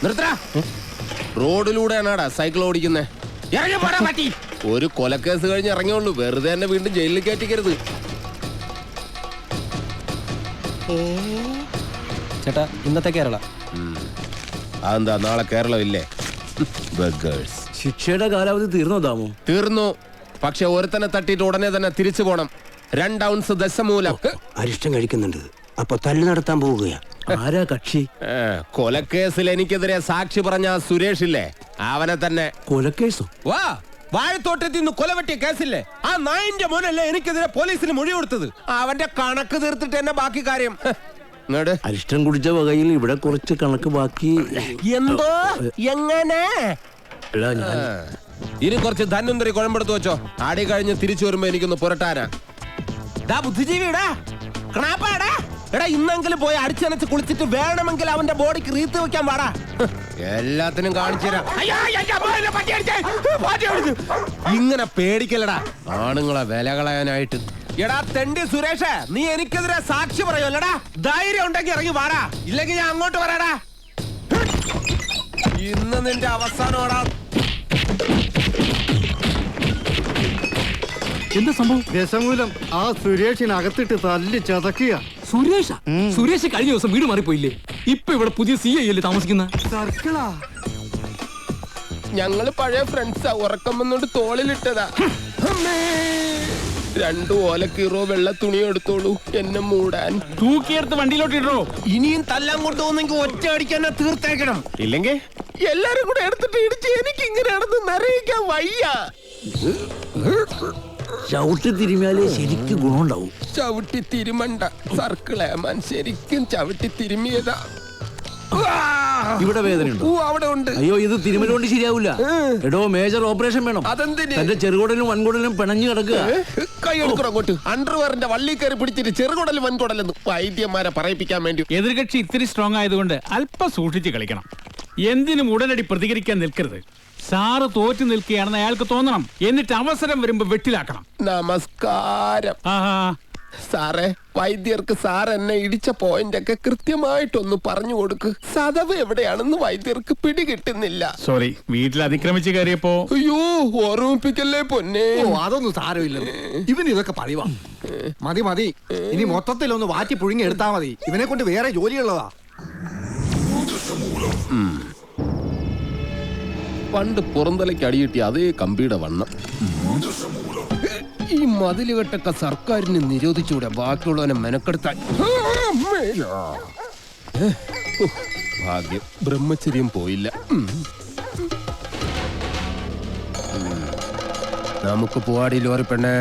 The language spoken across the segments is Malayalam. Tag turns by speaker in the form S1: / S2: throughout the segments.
S1: നിർത്തടാ. റോഡിലൂടെയാണാടാ സൈക്കിൾ ഓടിക്കുന്നേ. ഒരു കൊലക്കേസ് കഴിഞ്ഞ് ഇറങ്ങിയുള്ളൂ, വെറുതെ എന്നെ വീണ്ടും ജയിലിൽ കയറ്റിക്കരുത്.
S2: ചേട്ടാ ഇന്നത്തെ കേരള.
S1: അതെന്താ നാളെ കേരളം ഇല്ലേ?
S2: ശിക്ഷയുടെ കാലാവധി തീർന്നോ ദാമു?
S1: തീർന്നു. പക്ഷെ ഒരുത്തനെ തട്ടിയിട്ട് ഉടനെ തന്നെ തിരിച്ചു പോണം. 2 ഔൺസ് ദശമൂലം.
S3: അരിഷ്ടം കഴിക്കുന്നുണ്ട്. അപ്പൊ തല്ലു നടത്താൻ പോവുകയാ.
S2: ആരാ കക്ഷി?
S1: കൊലക്കേസിൽ എനിക്കെതിരെ സാക്ഷി പറഞ്ഞ സുരേഷ് ഇല്ലേ, അവനെ തന്നെ.
S2: കൊലക്കേസോ?
S1: വാ, വാഴത്തോട്ടത്തിൽ നിന്ന് കൊലവെട്ടിയ കേസില്ലേ, ആ നായിന്റെ മോനല്ലേ എനിക്കെതിരെ പോലീസിന് മൊഴി കൊടുത്തത്. അവന്റെ കണക്ക് തീർത്തിട്ട് എന്നെ ബാക്കി കാര്യം.
S2: അരിഷ്ടം കുടിച്ച വകയിൽ ഇവിടെ കുറച്ച് കണക്ക് ബാക്കി.
S1: എന്തോ എങ്ങനെ? ഇനി കുറച്ച് ധന്വന്തരി കുഴമ്പെടുത്ത് വെച്ചോ. ആടി കഴിഞ്ഞ് തിരിച്ചു വരുമ്പോ എനിക്കൊന്ന് പുരട്ടാനാ. ബുദ്ധിജീവിടാ, ക്രാപ്പാടാ. എടാ, ഇന്നെങ്കിലും പോയി അടിച്ചനച്ച് കുളിച്ചിട്ട് വേണമെങ്കിൽ അവന്റെ ബോഡിക്ക് റീത്ത് വെക്കാൻ പാടാ. എല്ലാത്തിനും കാണിച്ചു തരാം. ഇങ്ങനെ പേടിക്കലടാ ആണുങ്ങളെ വില കളയാനായിട്ട്. എടാ തെണ്ടി സുരേഷ്, നീ എനിക്കെതിരെ സാക്ഷി പറയുമല്ലടാ. ധൈര്യം ഉണ്ടെങ്കിൽ ഇറങ്ങി വാടാ, ഇല്ലെങ്കിൽ ഞാൻ അങ്ങോട്ട് വരാടാ. ഇന്ന് നിന്റെ അവസാനമാടാ.
S4: എന്താ സംഭവം? ദശമൂലം ആ സുരേഷിനകത്തിട്ട് തല്ലി ചതക്കുക.
S2: സുരേഷ് കഴിഞ്ഞ ദിവസം വീട് മാറിപ്പോയില്ലേ? ഇപ്പൊ ഇവിടെ പുതിയ CI അല്ലേ താമസിക്കുന്ന?
S4: സർക്കിളാ.
S1: ഞങ്ങള് പഴയ ഫ്രണ്ട്സാ. ഉറക്കം വന്നോണ്ട് തോളിലിട്ടതാ. 2 ഓലക്കീറോ വെള്ള തുണി എടുത്തോളൂ എന്നെ മൂടാൻ.
S2: തൂക്കിയെടുത്ത് വണ്ടിയിലോട്ട് ഇടോ.
S1: ഇനിയും തല്ലാൻ കൊണ്ടുപോകുന്നെങ്കിൽ ഒറ്റ അടിക്കാൻ തീർത്തേക്കണം. ഇല്ലെങ്കിൽ എല്ലാരും കൂടെ എടുത്തിട്ട് ഇടിച്ച് എനിക്ക് ഇങ്ങനെയാണെന്ന് നിറയിക്കാൻ വയ്യ.
S2: ചവിട്ടി തിരുമിയാലേ ശരിക്കും ഗുണമുണ്ടാവും.
S1: ചവിട്ടി തിരുമണ്ട സർക്കിളേമാൻ, ശരിക്കും ചവിട്ടി തിരുമിയതാ.
S2: ഇവിടെ വേദനയുണ്ടോ?
S1: അവിടെ ഉണ്ട്.
S2: അയ്യോ, ഇത് തിരുമല കൊണ്ട് ശരിയാവില്ല. എടോ, മേജർ ഓപ്പറേഷൻ വേണം.
S1: അതെന്തിന്?
S2: എന്റെ ചെറുകുടലും വൻകുടലും പിണഞ്ഞു കിടക്കുക.
S1: കൈ എടുക്കണം അങ്ങോട്ട്. അണ്ടർവെയറിന്റെ വള്ളി കയറി പിടിച്ചിട്ട് ചെറുകുടലും വൻകുടലെന്ന് വൈദ്യന്മാരെ പറയിപ്പിക്കാൻ വേണ്ടി.
S5: എതിർകക്ഷി ഇത്തിരി സ്ട്രോങ് ആയതുകൊണ്ട് അല്പം സൂക്ഷിച്ച് കളിക്കണം. എന്തിനും ഉടനടി പ്രതികരിക്കാൻ നിൽക്കരുത്. സാറ് തോറ്റു നിൽക്കുകയാണെന്ന് അയാൾക്ക് തോന്നണം. എന്നിട്ട് അവസരം വരുമ്പോ വെട്ടിലാക്കണം.
S1: നമസ്കാരം സാറേ. വൈദ്യർക്ക് സാർ എന്നെ ഇടിച്ച പോയിന്റ് ഒക്കെ കൃത്യമായിട്ടൊന്ന് പറഞ്ഞു കൊടുക്ക്. സദവ് എവിടെയാണെന്ന് വൈദ്യർക്ക് പിടികിട്ടുന്നില്ല.
S5: സോറി, വീട്ടിൽ അതിക്രമിച്ച് കയറിയപ്പോ.
S1: അയ്യോ, ഓർമ്മിപ്പിക്കല്ലേ പൊന്നെ.
S4: അതൊന്നും സാരമില്ല. ഇവന് ഇതൊക്കെ പതിവാ. മതി മതി, ഇനി മൊത്തത്തിലൊന്ന് വാറ്റി പുഴുങ്ങി എടുത്താ മതി. ഇവനെ കൊണ്ട് വേറെ ജോലിയുള്ളതാ.
S1: പണ്ട് പുറന്തലയ്ക്ക് അടിയിട്ടി അതേ കമ്പിയുടെ വണ്ണം. ഈ മതിലുകെട്ടൊക്കെ സർക്കാരിന് നിരോധിച്ചൂടെ ബാക്കിയുള്ളവനെ മെനക്കെടുത്താൻ. ഭാഗ്യം, ബ്രഹ്മചര്യം പോയില്ല. നമുക്ക് പോവാടി ലോറി പെണ്ണേ.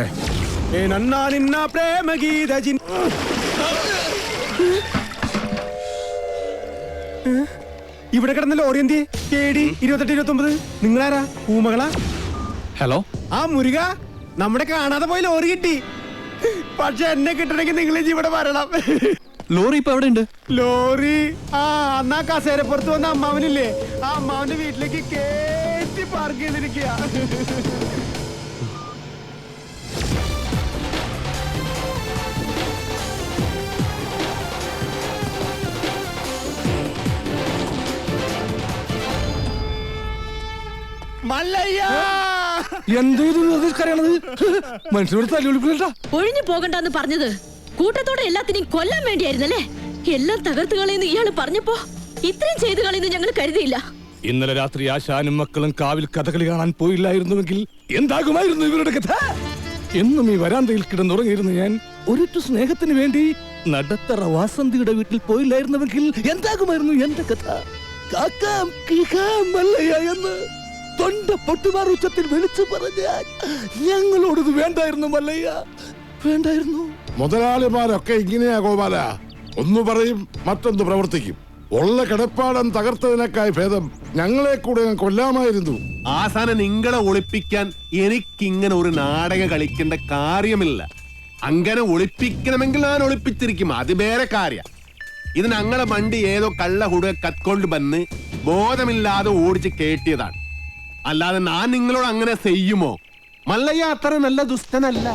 S4: ഇവിടെ കിടന്ന ലോറി എന്തി? KD 2829. നിങ്ങളാരാ? ഊമകളാ?
S5: ഹലോ,
S4: ആ മുരുക, നമ്മുടെ കാണാതെ പോയി ലോറി കിട്ടി. പക്ഷെ എന്നെ കിട്ടണമെങ്കിൽ നിങ്ങൾ ഇവിടെ വരണം.
S5: ലോറി ഇപ്പൊ എവിടെ ഉണ്ട്?
S4: ലോറി അന്നാ കസേരപ്പുറത്ത് വന്ന അമ്മാവനില്ലേ, ആ അമ്മാവന്റെ വീട്ടിലേക്ക് കേറ്റി പാർക്ക് ചെയ്തിരിക്കുക.
S6: ഒഴിഞ്ഞു പോകണ്ടെന്ന് പറഞ്ഞത് കൂട്ടത്തോടെ എല്ലാത്തിനെയും കൊല്ലാൻ വേണ്ടിയായിരുന്നല്ലേ? എല്ലാം തകർത്ത് കളയുന്ന ഇയാള് പറഞ്ഞപ്പോ ഇത്രയും ചെയ്തു കളയുന്നു ഞങ്ങൾ കരുതിയില്ല.
S7: ഇന്നലെ രാത്രി ആശാനും മക്കളും കാവിൽ കഥകളി കാണാൻ പോയില്ലായിരുന്നുവെങ്കിൽ എന്താകുമായിരുന്നു ഇവരുടെ കഥ? എന്നും ഈ വരാന്തയിൽ കിടന്നുറങ്ങിയിരുന്നു ഞാൻ. ഒരിറ്റു സ്നേഹത്തിന് വേണ്ടി നടത്തറ വാസന്തിയുടെ വീട്ടിൽ പോയില്ലായിരുന്നുവെങ്കിൽ എന്താകുമായിരുന്നു എന്റെ കഥ? കാക്കാം കീക്കാം മല്ലയ്യ എന്ന് തൊണ്ട പൊട്ടുമാർ ഉച്ചത്തിൽ വിളിച്ചു പറഞ്ഞാൽ ഞങ്ങളോടത് വേണ്ടായിരുന്നു മല്ലയ്യ, വേണ്ടായിരുന്നു.
S8: മുതലാളിമാരൊക്കെ ഇങ്ങനെയാ ഗോപാല. ഒന്ന് പറയും, മറ്റൊന്ന് പ്രവർത്തിക്കും. ഉള്ള കിടപ്പാടം തകർത്തതിനേക്കായി ഭേദം ഞങ്ങളെ കൂടെ കൊല്ലാമായിരുന്നു.
S9: ആസാനം നിങ്ങളെ ഒളിപ്പിക്കാൻ എനിക്കിങ്ങനെ ഒരു നാടകം കളിക്കേണ്ട കാര്യമില്ല. അങ്ങനെ ഒളിപ്പിക്കണമെങ്കിൽ ഞാൻ ഒളിപ്പിച്ചിരിക്കും, അത് വേറെ കാര്യ. ഇത് ഞങ്ങളെ വണ്ടി ഏതോ കള്ള ഹുട കത്കൊണ്ട് വന്ന് ബോധമില്ലാതെ ഓടിച്ച് കേട്ടിയതാണ്. അല്ലാതെ ഞാൻ നിങ്ങളോട് അങ്ങനെ ചെയ്യുമോ? മല്ലയ്യ അത്ര നല്ല ദുഷ്ടനല്ല.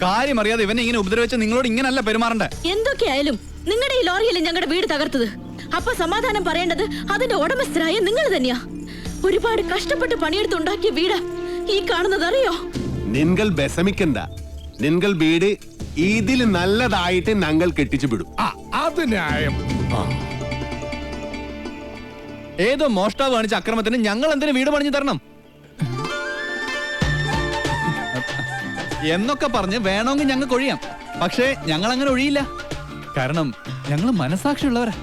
S10: കാര്യം അറിയാതെ ഇവനെ ഇങ്ങനെ ഉപദ്രവിച്ച നിങ്ങളോട് ഇങ്ങനല്ല പെരുമാറണ്ടേ.
S6: എന്തൊക്കെയായാലും നിങ്ങളുടെ ഈ ലോറിയല്ലേ ഞങ്ങളുടെ വീട് തകർത്തത്. അപ്പൊ സമാധാനം പറയേണ്ടത് അതിന്റെ ഉടമസ്ഥരായ നിങ്ങൾ തന്നെയാ. ഒരുപാട് കഷ്ടപ്പെട്ട് പണിയെടുത്തുണ്ടാക്കിയ വീടാ ഈ കാണുന്നത്, അറിയോ?
S9: നിങ്ങൾ വിഷമിക്കണ്ട. നിങ്ങൾ വീട് ഇതിൽ നല്ലതായിട്ട് ഞങ്ങൾ കെട്ടിച്ചു വിടും.
S7: അത് ന്യായം.
S10: ഏതോ മോഷ്ടാവ് കാണിച്ച അക്രമത്തിന് ഞങ്ങൾ എന്തിനു വീട് പണിഞ്ഞു തരണം എന്നൊക്കെ പറഞ്ഞ് വേണമെങ്കിൽ ഞങ്ങൾക്ക് ഒഴിയാം. പക്ഷേ ഞങ്ങൾ അങ്ങനെ ഒഴിയില്ല. കാരണം ഞങ്ങൾ മനസാക്ഷിയുള്ളവരാ.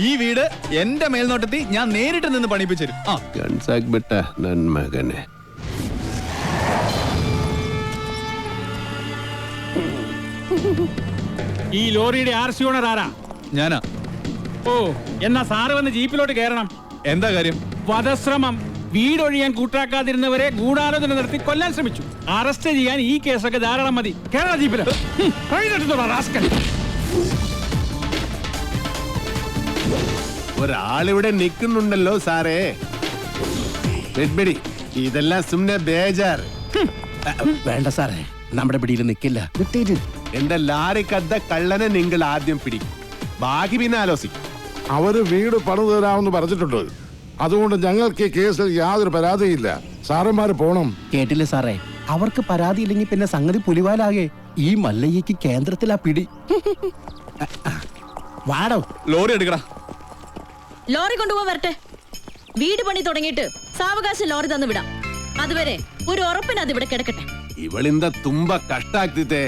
S10: ഈ വീട് എന്റെ മേൽനോട്ടത്തിൽ ഞാൻ നേരിട്ട് നിന്ന് പണിപ്പിച്ചു തരും.
S9: ഗൺസാക്ബെട്ട നന്മകനെ.
S5: ഈ ലോറിയുടെ RC ഓണർ ആരാ?
S10: ഞാനാ.
S5: ഓ, എന്നാ സാറ് വന്ന് ജീപ്പിലോട്ട് കയറണം.
S10: എന്താ കാര്യം?
S5: വധശ്രമം. വീടൊഴിയാൻ കൂട്ടാക്കാതിരുന്നവരെ ഗൂഢാലോചന നടത്തി കൊല്ലാൻ ശ്രമിച്ചു. അറസ്റ്റ് ചെയ്യാൻ ഈ കേസൊക്കെ ധാരാളം മതി. കേരള ജീപ്പില്
S9: ഒരാളിവിടെ നിൽക്കുന്നുണ്ടല്ലോ സാറേ. വെഡ്ബിടി, ഇതെല്ലാം സുമ്നെ ബേജാർ.
S3: വേണ്ട സാറേ, നമ്മുടെ പിടിയിൽ നിൽക്കില്ല.
S9: എന്റെ ലാറിക്കദ്ദ കള്ളനെ നിങ്ങൾ ആദ്യം പിടിക്കും, ബാക്കി പിന്നെ ആലോചിക്കും.
S8: അവര് വീട് പണിതു തരാമെന്ന് പറഞ്ഞിട്ടുണ്ട്. അതുകൊണ്ട് ഞങ്ങൾക്ക് ഈ കേസിൽ യാതൊരു പരാതിയില്ല. സാറന്മാര് പോണം.
S3: കേട്ടില്ലേ സാറേ, അവർക്ക് പരാതിയില്ലെങ്കിൽ പിന്നെ സംഗതി പുലിവാലാകെ. ഈ മല്ലയ്യക്ക് കേന്ദ്രത്തിലാ പിടി. വാടോ.
S10: ലോറി എടുക്കടാ.
S6: ലോറി കൊണ്ടുപോകാൻ വരട്ടെ. വീട് പണി തുടങ്ങിയിട്ട് സാവകാശം ലോറി തന്നു വിടാം. അതുവരെ ഒരു ഉറപ്പിന് അത് ഇവിടെ കിടക്കട്ടെ.
S9: ഇവളിന്ത തുമ്പ കഷ്ടാക്കിത്തെ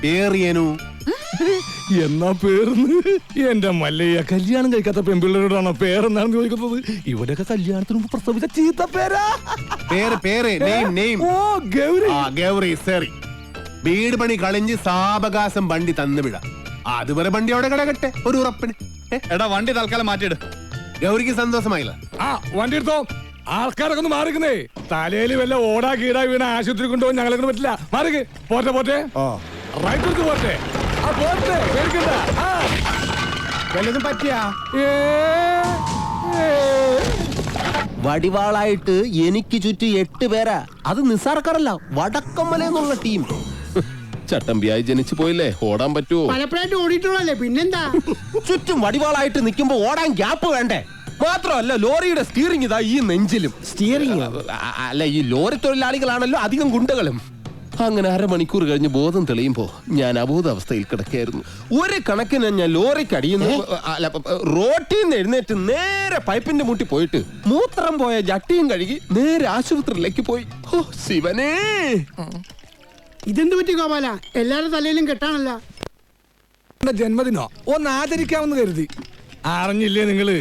S9: പേറിയനു.
S7: എന്നാ പേർന്ന് എന്റെ മല്ലയ്യ കല്യാണം കഴിക്കാത്ത പെൺപിള്ളേരോടാണോ പേരെന്നാണ് ചോദിക്കുന്നത്. ഇവരൊക്കെ കല്യാണത്തിന് മുമ്പ് പ്രസവിച്ച ചീത്ത പേരാ. ഓ, ഗൗരി.
S9: ഗൗരി സേറി. വീട് പണി കളിഞ്ഞ് സാവകാശം വണ്ടി തന്നുവിടാം. അതുവരെ വണ്ടി അവിടെ കിടക്കട്ടെ ഒരു ഉറപ്പിന്.
S10: എടാ, വണ്ടി തൽക്കാലം മാറ്റിയിട്.
S9: ഗൗരിക്ക് സന്തോഷമായില്ല.
S7: വണ്ടി എടുത്തോ. ആൾക്കാരൊക്കെ ഒന്ന് മാറിക്കുന്നേ. തലയില് വല്ല ഓടാ കീടാ വീണ ആശുപത്രി കൊണ്ടുപോകാൻ ഞങ്ങളെ കൊണ്ട് പറ്റില്ല. മാറിക്ക്. പോട്ടെ പോട്ടെ. റൈറ്റ് എടുത്ത് പോട്ടെ. പോട്ടെ, പേടിക്കണ്ട.
S4: വല്ലതും പറ്റിയാ?
S1: വടിവാളായിട്ട് എനിക്ക് ചുറ്റും 8 പേരാ. അത് നിസ്സാർക്കാരല്ല, വടക്കമ്മല എന്നുള്ള ടീം. ചട്ടമ്പിയായി ജനിച്ചു പോയില്ലേ, ഓടാൻ പറ്റുമോ?
S4: പലപ്പോഴായിട്ട് ഓടിയിട്ടുള്ളല്ലേ, പിന്നെന്താ?
S1: ചുറ്റും വടിവാളായിട്ട് നിൽക്കുമ്പോ ഓടാൻ ഗ്യാപ്പ് വേണ്ടേ? മാത്രമല്ല, ലോറിയുടെ സ്റ്റിയറിംഗ് ഇതാ ഈ നെഞ്ചിലും.
S3: സ്റ്റിയറിംഗ്
S1: അല്ല, ഈ ലോറി തൊഴിലാളികളാണല്ലോ അധികം ഗുണ്ടകളും. അങ്ങനെ അരമണിക്കൂർ കഴിഞ്ഞ് ബോധം തെളിയുമ്പോ ഞാൻ അബോധാവസ്ഥയിൽ കിടക്കായിരുന്നു. ഒരു കണക്കിന് ഞാൻ ലോറിക്കടിയുന്നു. റോട്ടിൽ നിന്ന് എഴുന്നേറ്റ് നേരെ പൈപ്പിന്റെ മുട്ടി പോയിട്ട് മൂത്രം പോയ ജട്ടിയും കഴുകി നേരെ ആശുപത്രിയിലേക്ക് പോയി. ഓ ശിവനേ,
S4: ഇതെന്ത് പറ്റി ഗോപാല? എല്ലാരും തലയിലും കെട്ടാണല്ല.
S7: ജന്മദിനോ ഒന്ന് ആചരിക്കാമെന്ന് കരുതി. അറിഞ്ഞില്ലേ നിങ്ങള്?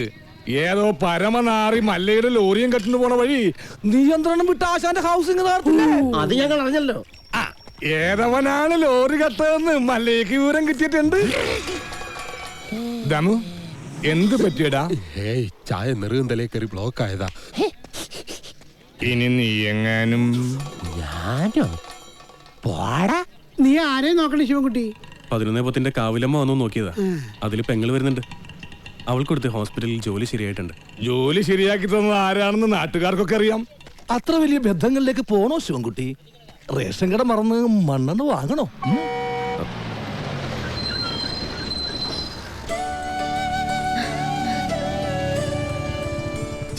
S7: ഏതോ പരമനാറി മല്ലയുടെ ലോറിയും കെട്ടിന് പോണ വഴി നിയന്ത്രണം വിട്ട ആശാന്റെ ഹൗസിംഗ്
S4: അത് ഞങ്ങൾ അറിഞ്ഞല്ലോ.
S7: ഏതവനാണ് ലോറി കത്തതെന്ന് മല്ലയ്ക്ക് വിവരം കിട്ടിയിട്ടുണ്ട്. ദമു, എന്ത് പറ്റിയടാ?
S1: ഏയ്, ചായ നെറുകന്തലേ കയറി ബ്ലോക്ക് ആയതാ.
S7: ഇനി നീ എങ്ങാനും.
S1: ഞാനോ? പോടാ.
S4: നീ ആരെയും നോക്കണേ ശിവൻകുട്ടി?
S11: 11 കാവിലമ്മ വന്നു നോക്കിയതാ. അതിൽ പെങ്ങൾ വരുന്നുണ്ട്. അവൾക്കൊടുത്ത് ഹോസ്പിറ്റലിൽ ജോലി ശരിയായിട്ടുണ്ട്.
S7: ജോലി ശരിയാക്കി തന്നത് ആരാണെന്ന് നാട്ടുകാർക്കൊക്കെ അറിയാം. അത്ര വലിയ ബന്ധങ്ങളിലേക്ക് പോണോ ശിവൻകുട്ടി? റേഷൻ കട മറന്ന് മണ്ണെണ്ണ വാങ്ങണോ?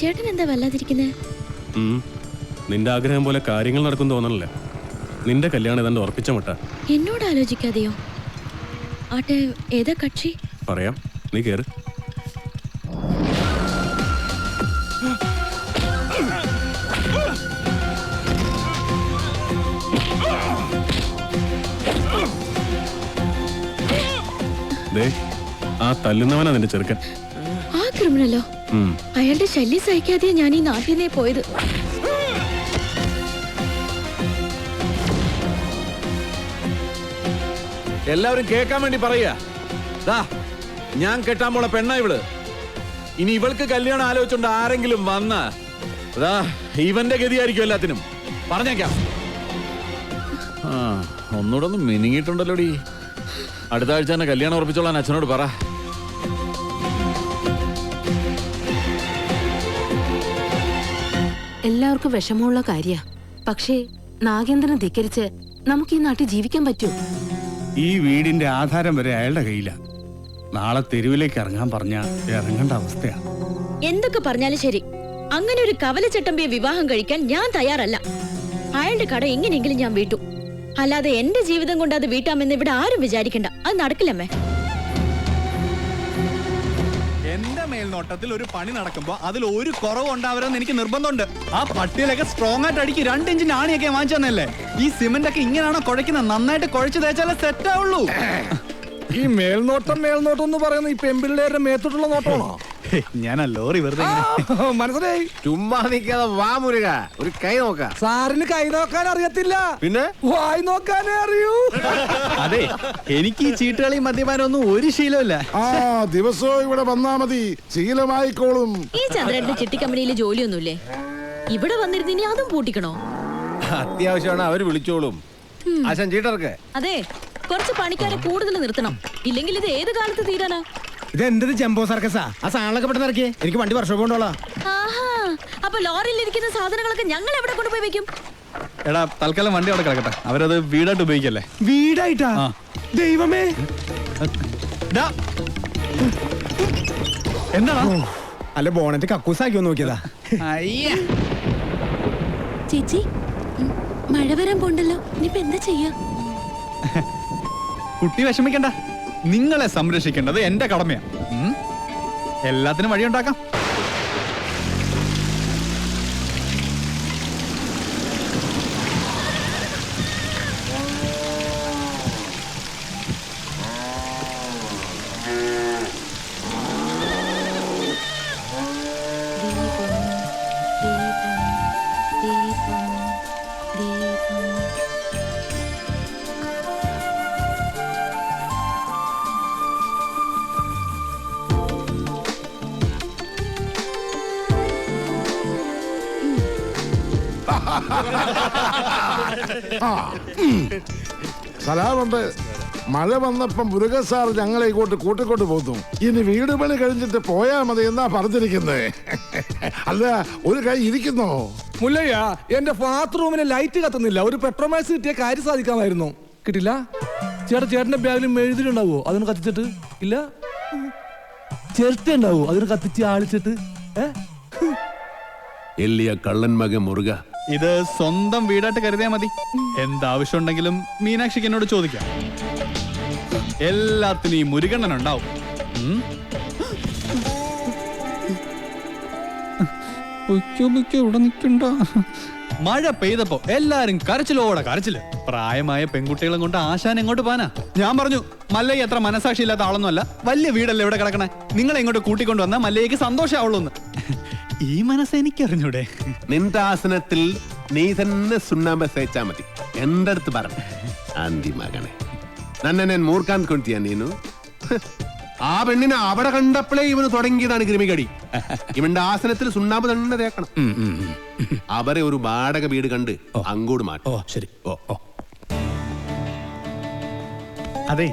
S6: ചേട്ടൻ എന്താ വല്ലാതിരിക്കുന്നേ?
S11: നിന്റെ ആഗ്രഹം പോലെ കാര്യങ്ങൾ നടക്കും തോന്നണല്ലേ? നിന്റെ കല്യാണം ഏതാണ്ട് ഉറപ്പിച്ച മട്ട.
S6: എന്നോട് ആലോചിക്കാതെയോ? ആട്ടെ, ഏതാ കക്ഷി?
S11: പറയാം, നീ കേറ്. ആ തല്ലുന്നവനാ നിന്റെ ചെറുക്കൻ.
S6: ആ ക്രിമിനലോ? അയാളുടെ ശല്യം സഹിക്കാതെ ഞാൻ ഈ നാട്ടിൽ നിന്നേ പോയത്.
S10: എല്ലാവരും കേൾക്കാൻ വേണ്ടി പറയാ. ഞാൻ കെട്ടാൻ പോണ പെണ്ണ ഇവള്. ഇനി ഇവൾക്ക് കല്യാണം ആലോചിച്ചോണ്ട് ആരെങ്കിലും വന്ന ഇവന്റെ ഗതിയായിരിക്കും എല്ലാത്തിനും. പറഞ്ഞേക്കാം. ഒന്നുകൂടെ ഒന്ന് മിനിങ്ങിട്ടുണ്ടല്ലോടി. അടുത്ത ആഴ്ച തന്നെ കല്യാണം ഉറപ്പിച്ചോളാൻ അച്ഛനോട് പറ.
S12: എല്ലാവർക്കും വിഷമമുള്ള കാര്യ.
S6: പക്ഷേ നാഗേന്ദ്രനെ ധിക്കരിച്ച് നമുക്ക് ഈ നാട്ടിൽ ജീവിക്കാൻ പറ്റൂ?
S7: ഈ വീടിന്റെ ആധാരം വരെ അയാളുടെ കയ്യിലാ. നാളെ തെരുവിലേക്ക് ഇറങ്ങാൻ പറഞ്ഞ ഇറങ്ങേണ്ട അവസ്ഥയാ.
S6: എന്തൊക്കെ പറഞ്ഞാലും ശരി, അങ്ങനെ ഒരു കവലച്ചട്ടമ്പിയെ വിവാഹം കഴിക്കാൻ ഞാൻ തയ്യാറല്ല. അയാളുടെ കട എങ്ങനെയെങ്കിലും ഞാൻ വീട്ടു. അല്ലാതെ എന്റെ ജീവിതം കൊണ്ട് അത് വീട്ടാമെന്ന് ഇവിടെ ആരും വിചാരിക്കണ്ട. അത് നടക്കില്ലമ്മേ.
S10: എന്റെ മേൽനോട്ടത്തിൽ ഒരു പണി നടക്കുമ്പോ അതിൽ ഒരു കുറവ് ഉണ്ടാവരുമെന്ന് എനിക്ക് നിർബന്ധമുണ്ട്. ആ പട്ടിയിലൊക്കെ സ്ട്രോങ് ആയിട്ട് അടിക്ക് 2 ഇഞ്ചിന്റെ ആണിയൊക്കെ വാങ്ങിച്ചു തന്നല്ലേ. ഈ സിമന്റ് ഒക്കെ ഇങ്ങനെയാണോ കുഴക്കുന്നത്? നന്നായിട്ട് കുഴച്ച് തേച്ചാലേ സെറ്റ് ആവുള്ളൂ.
S7: ഈ മേൽനോട്ടം എന്ന് പറയുന്ന ഈ പെമ്പിള്ളേരുടെ മേത്തോട്ടുള്ള നോട്ടമാണോ?
S10: ഞാൻ ലോറി വെറുതെ
S7: മനസ്സിലായി.
S4: ചുമ്മാ നിൽക്കാതെ വാ മുരുക, ഒരു കൈ നോക്ക.
S7: സാറിന് കൈ നോക്കാൻ അറിയത്തില്ല,
S4: പിന്നെ
S7: വായി നോക്കാനേ അറിയൂ.
S10: അതെ, എനിക്ക് ഈ ചീട്ടുകളി മദ്യപാനം ഒന്നും ഒരു ശീലമില്ല.
S8: ആ ദിവസവും ഇവിടെ വന്നാ മതി, ശീലമായിക്കോളും.
S6: ഈ ചന്ദ്രന്റെ ചിട്ടി കമ്പനിയിൽ ജോലിയൊന്നുമില്ലേ? ഇവിടെ വന്നിരുന്ന് ഇനി അതും പൂട്ടിക്കണോ?
S4: അത്യാവശ്യമാണ്, അവര് വിളിച്ചോളും. ആശാൻ ചീട്ടർക്ക്
S6: അതെ, കുറച്ച് പണിക്കാരെ കൂടുതൽ നിർത്തണം. ഇല്ലെങ്കിൽ ഇത് ഏത് കാലത്ത് തീരാനാ?
S3: ഇത് എന്ത് ജംബോ സർക്കസാ? ആ സാധനങ്ങളൊക്കെ പെട്ടെന്ന് ഇറക്കിയേ, എനിക്ക് വണ്ടി വർഷം കൊണ്ടോളാം.
S6: ആഹാ, അപ്പൊ ലോറിയിൽ ഇരിക്കുന്ന സാധനങ്ങളൊക്കെ ഞങ്ങൾ എവിടെ കൊണ്ടുപോയി വെക്കും?
S10: എടാ, തൽക്കാലം വണ്ടി അവിടെ കിടക്കട്ടെ. അവരത് വീടായിട്ട് ഉപയോഗിക്കല്ലേ.
S3: വീടായിട്ടാ? ദൈവമേ,
S10: എന്താണോ?
S3: അല്ല ബോണറ്റ് കക്കൂസാക്കിയോ നോക്കിയതാ.
S6: ചേച്ചി, മഴ വരാൻ പോണ്ടല്ലോ, ഇനിയിപ്പോ എന്താ ചെയ്യാ?
S10: കുട്ടി വിഷമിക്കണ്ട, നിങ്ങളെ സംരക്ഷിക്കേണ്ടത് എന്റെ കടമയാ. എല്ലാത്തിനും വഴിയുണ്ടാക്കാം.
S8: സലാമുണ്ട്. മഴ വന്നപ്പം മുരുക സാർ ഞങ്ങളെ ഇങ്ങോട്ട് കൂട്ടിക്കൊണ്ട് പോന്നു. ഇനി വീട് പണി കഴിഞ്ഞിട്ട് പോയാ മതി എന്നാ പറഞ്ഞിരിക്കുന്നത്. അല്ല, ഒരു കൈ ഇരിക്കുന്നോ?
S7: മുല്ലയ്യ, എന്റെ ബാത്റൂമിന് ലൈറ്റ് കത്തുന്നില്ല. ഒരു പെട്രോമാക്സ് കിട്ടിയ കാര്യം സാധിക്കാമായിരുന്നു. കിട്ടില്ല. ചേട്ടന്റെ ബാഗിൽ മെഴുതിലുണ്ടാവോ? അതിന് കത്തിച്ചിട്ട് ഇല്ല. ചിരട്ട ഉണ്ടാവോ? അതിന് കത്തിച്ച് ആളിച്ചിട്ട്.
S9: എല്ലിയ കള്ളൻ മകൻ മുറുക.
S10: ഇത് സ്വന്തം വീടായിട്ട് കരുതിയാ മതി. എന്താവശ്യം ഉണ്ടെങ്കിലും മീനാക്ഷിക്ക് എന്നോട് ചോദിക്കാം. എല്ലാത്തിനും ഈ മുരുകണ്ണൻ ഉണ്ടാവും. ഇവിടെ നിൽക്കണ്ട. മഴ പെയ്തപ്പോ എല്ലാരും കരച്ചിലോടെ കരച്ചില്. പ്രായമായ പെൺകുട്ടികളും കൊണ്ട് ആശാൻ എങ്ങോട്ട് പോനാ? ഞാൻ പറഞ്ഞു, മല്ലയ്യ അത്ര മനസാക്ഷി ഇല്ലാത്ത ആളൊന്നുമല്ല. വലിയ വീടല്ലേ ഇവിടെ കിടക്കണേ. നിങ്ങളെ ഇങ്ങോട്ട് കൂട്ടിക്കൊണ്ടു വന്നാൽ മല്ലയ്യക്ക് സന്തോഷമാവുള്ളൂ. ഈ മനസ്സ് എനിക്കറിഞ്ഞൂടെ?
S9: നിന്റെ ആസനത്തിൽ നീ തന്നെ സുണ്ണാമ്പ തേച്ചാ മതി. എന്റെ അടുത്ത് പറഞ്ഞു ആന്തി മകനെ, നന്നെ ഞാൻ മൂർക്കാൻ കൊണ്ടിയാ നീനു. ആ പെണ്ണിനെ അവിടെ കണ്ടപ്പോഴേ ഇവന് തുടങ്ങിയതാണ് കൃമികടി. ഇവന്റെ ആസനത്തിൽ സുണ്ണാമ്പ് തന്നെ തേക്കണം. അവരെ ഒരു വാടക വീട് കണ്ട് അങ്ങോട്ട് മാറ്റും.
S3: ശരി.
S10: അതെ,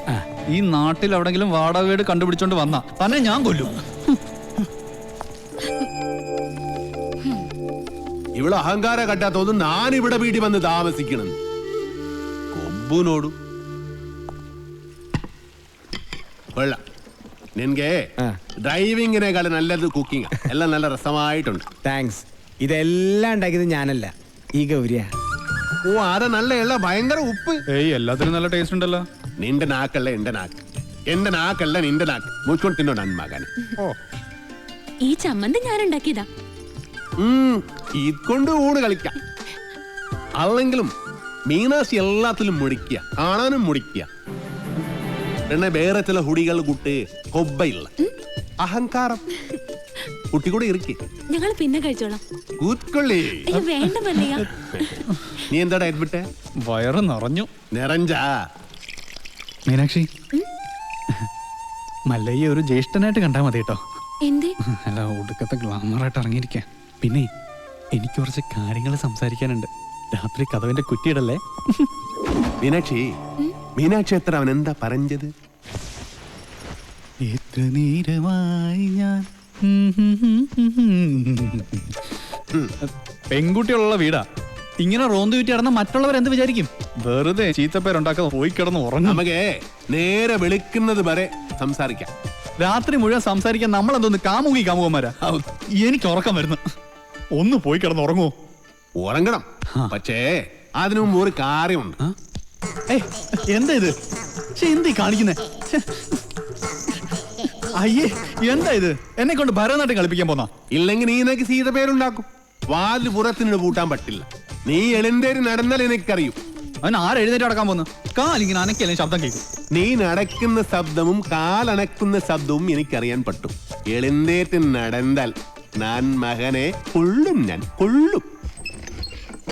S10: ഈ നാട്ടിൽ എവിടെങ്കിലും വാടക വീട് കണ്ടുപിടിച്ചോണ്ട് വന്നാ തന്നെ ഞാൻ കൊല്ലും.
S9: ഇവിടെ അഹങ്കാരം കട്ടാത്തോന്നും ഞാൻ ഇവിടെ വീട്ടിൽ വന്ന് താമസിക്കണം. കൊമ്പുനോടും കൊള്ളാം. നിനക്ക് ഡ്രൈവിങ്ങിനേക്കാളും നല്ലത് കുക്കിംഗ്. എല്ലാം നല്ല രസമായിട്ടുണ്ട്.
S3: താങ്ക്സ്. ഇതെല്ലാം ഉണ്ടാക്കിയത് ഞാനല്ല, ഈ ഗൗരിയ.
S9: ഓ, അതാ നല്ല എള്ള ഭയങ്കര ഉപ്പ്.
S10: എല്ലാത്തിനും നല്ല ടേസ്റ്റ് ഉണ്ടല്ലോ.
S9: നിന്റെ നാക്കല്ല എന്റെ നാക്ക്, എന്റെ നാക്കല്ല നിന്റെ നാക്ക്. മുച്ചോണ്ട് തിന്നോ നന്മകനെ.
S6: ഈ ചമ്മന്തി ഞാൻ ഉണ്ടാക്കിയതാ.
S9: ഇതുകൊണ്ട് ഊണ് കളിക്കാം. അല്ലെങ്കിലും മീനാശി എല്ലാത്തിലും മുടിക്കുക, കാണാനും മുടിക്കുക. പിന്നെ വേറെ ചില ഹുടികൾ കൂട്ട് കൊബ്ബയില്ല അഹങ്കാരം. കുട്ടി കൂടെ ഇറക്കി
S6: ഞങ്ങൾ പിന്നെ കഴിച്ചോളാം.
S9: കൂത്തൊള്ളി.
S6: വേണ്ട മല്ലയ്യ.
S9: നീ എന്താ ഡയറ്റ് വിട്ടേ?
S10: വയറ് നിറഞ്ഞു.
S9: നിറഞ്ചാ?
S10: മീനാക്ഷി, മല്ലയ്യ ഒരു ജ്യേഷ്ഠനായിട്ട് കണ്ടാ മതി കേട്ടോ.
S6: എന്തേ?
S10: അല്ല, ഒടുക്കത്തെ ഗ്ലാമറായിട്ട് ഇറങ്ങിയിരിക്കാൻ. പിന്നെ എനിക്ക് കുറച്ച് കാര്യങ്ങൾ സംസാരിക്കാനുണ്ട്. രാത്രി കഥവിന്റെ കുറ്റിയിടല്ലേ?
S9: മീനാക്ഷി, മീനാക്ഷി എത്ര അവൻ എന്താ പറഞ്ഞത്?
S10: എത്ര നേരമായി ഞാൻ പെൺകുട്ടികളുള്ള വീടാ. ഇങ്ങനെ റോന്ത് വിറ്റി കിടന്ന മറ്റുള്ളവർ എന്ത് വിചാരിക്കും? വെറുതെ ചീത്തപ്പേരുണ്ടാക്കാതെ പോയി കിടന്ന് ഉറങ്ങും.
S9: നമുക്ക് നേരെ വെളുക്കുന്നത് വരെ സംസാരിക്കാം.
S10: രാത്രി മുഴുവൻ സംസാരിക്കാൻ നമ്മളെന്തോന്ന് കാമുകന്മാരാ? എനിക്ക് ഉറക്കം വരുന്നു. ഒന്ന് പോയി കിടന്ന് ഉറങ്ങുമോ?
S9: ഉറങ്ങണം, പക്ഷേ അതിനു മുമ്പ് ഒരു കാര്യമുണ്ട്.
S10: എന്താ ഇത്? എന്തീ കാണിക്കുന്നേ? അയ്യേ, എന്താ ഇത്? എന്നെ കൊണ്ട് ഭരതനാട്യം കളിപ്പിക്കാൻ പോന്നാ?
S9: ഇല്ലെങ്കിൽ നീ നിനക്ക് സീത പേരുണ്ടാക്കും. വാതിൽ പുറത്തിനോട് പൂട്ടാൻ പറ്റില്ല. നീ എഴുന്നേരി നടന്നാൽ എനിക്കറിയും.
S10: അവൻ ആരെഴുന്നേറ്റ് നടക്കാൻ പോന്നു? കാലിങ്ങനെ അനക്കല്ലേ ശബ്ദം കേൾക്കും.
S9: നീ നടക്കുന്ന ശബ്ദവും കാലണക്കുന്ന ശബ്ദവും എനിക്കറിയാൻ പറ്റും. എഴുന്നേറ്റ് നടന്നാൽ ഞാൻ മകനെ കൊള്ളും.